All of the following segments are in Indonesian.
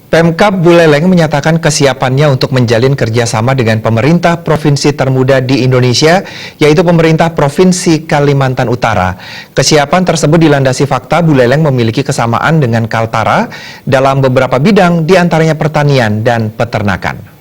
Pemkab Buleleng menyatakan kesiapannya untuk menjalin kerjasama dengan pemerintah provinsi termuda di Indonesia, yaitu pemerintah Provinsi Kalimantan Utara. Kesiapan tersebut dilandasi fakta Buleleng memiliki kesamaan dengan Kaltara dalam beberapa bidang, diantaranya pertanian dan peternakan.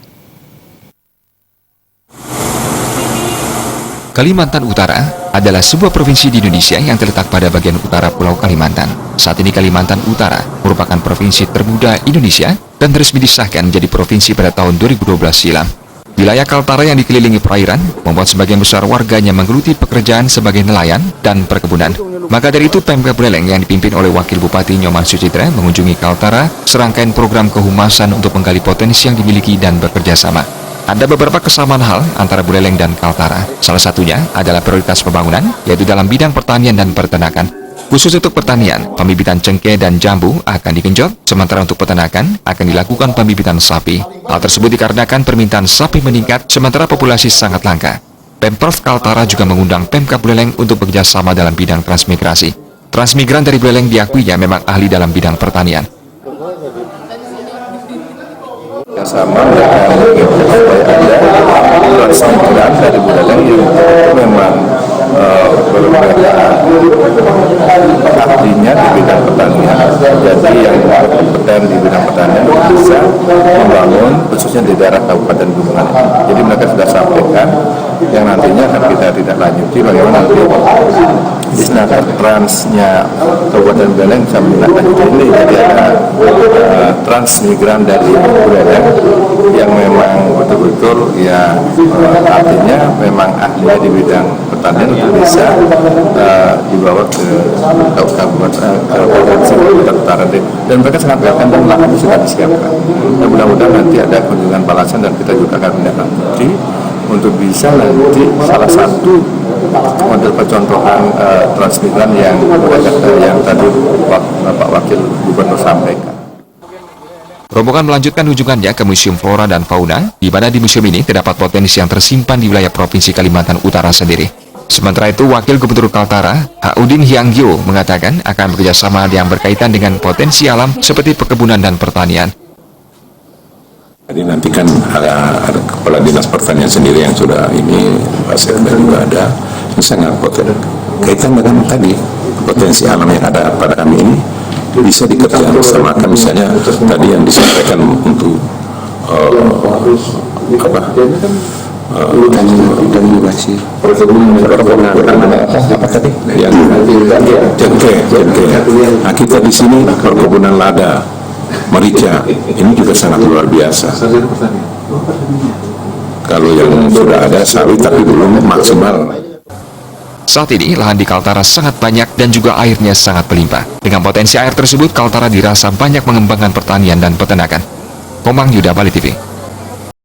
Kalimantan Utara adalah sebuah provinsi di Indonesia yang terletak pada bagian utara Pulau Kalimantan. Saat ini Kalimantan Utara merupakan provinsi termuda Indonesia dan resmi disahkan menjadi provinsi pada tahun 2012 silam. Wilayah Kaltara yang dikelilingi perairan membuat sebagian besar warganya menggeluti pekerjaan sebagai nelayan dan perkebunan. Maka dari itu Pemkab Buleleng yang dipimpin oleh Wakil Bupati Nyoman Sucitra mengunjungi Kaltara serangkaian program kehumasan untuk menggali potensi yang dimiliki dan bekerja sama. Ada beberapa kesamaan hal antara Buleleng dan Kaltara. Salah satunya adalah prioritas pembangunan, yaitu dalam bidang pertanian dan peternakan. Khusus untuk pertanian, pembibitan cengkeh dan jambu akan digenjot, sementara untuk peternakan akan dilakukan pembibitan sapi. Hal tersebut dikarenakan permintaan sapi meningkat, sementara populasi sangat langka. Pemprov Kaltara juga mengundang Pemkab Buleleng untuk bekerjasama dalam bidang transmigrasi. Transmigran dari Buleleng diakuinya memang ahli dalam bidang pertanian. Sama dengan ada transmigran dari Buleleng yang memang artinya di bidang pertanian, jadi yang berkompeten di bidang pertanian bisa membangun khususnya di daerah Kabupaten Buleleng. Jadi mereka sudah sampaikan yang nantinya akan kita tidak lanjuti bagaimana nanti disnaker transnya Kabupaten Buleleng bisa menindaklanjuti ini. Jadi ada transmigran dari Buleleng yang memang betul-betul ya artinya memang ahlinya di bidang pertanian untuk bisa dibawa ke Provinsi Kalimantan Utara dan mereka sangat welcome dan lahan sudah disiapkan. Dan mudah-mudahan nanti ada kunjungan balasan dan kita juga akan menindaklanjuti untuk bisa nanti salah satu model percontohan transmigran yang tadi Bapak Wakil Gubernur sampaikan. Rombongan melanjutkan kunjungannya ke Museum Flora dan Fauna, di mana di museum ini terdapat potensi yang tersimpan di wilayah Provinsi Kalimantan Utara sendiri. Sementara itu, Wakil Gubernur Kaltara, Haudin Hyangyo, mengatakan akan bekerjasama yang berkaitan dengan potensi alam seperti perkebunan dan pertanian. Jadi nanti kan ada Kepala Dinas Pertanian sendiri yang sudah ini, Pak Sekda juga ada, ini sangat kaitan dengan tadi potensi alam yang ada pada kami ini bisa dikerjakan bersamakan, misalnya tadi yang disampaikan untuk apa tadi yang cengkeh. Nah, kita di sini perkebunan lada, merica, ini juga sangat luar biasa. Kalau yang sudah ada sawit tapi belum maksimal. Saat ini, lahan di Kaltara sangat banyak dan juga airnya sangat berlimpah. Dengan potensi air tersebut, Kaltara dirasa banyak mengembangkan pertanian dan peternakan. Komang Yuda, Bali TV.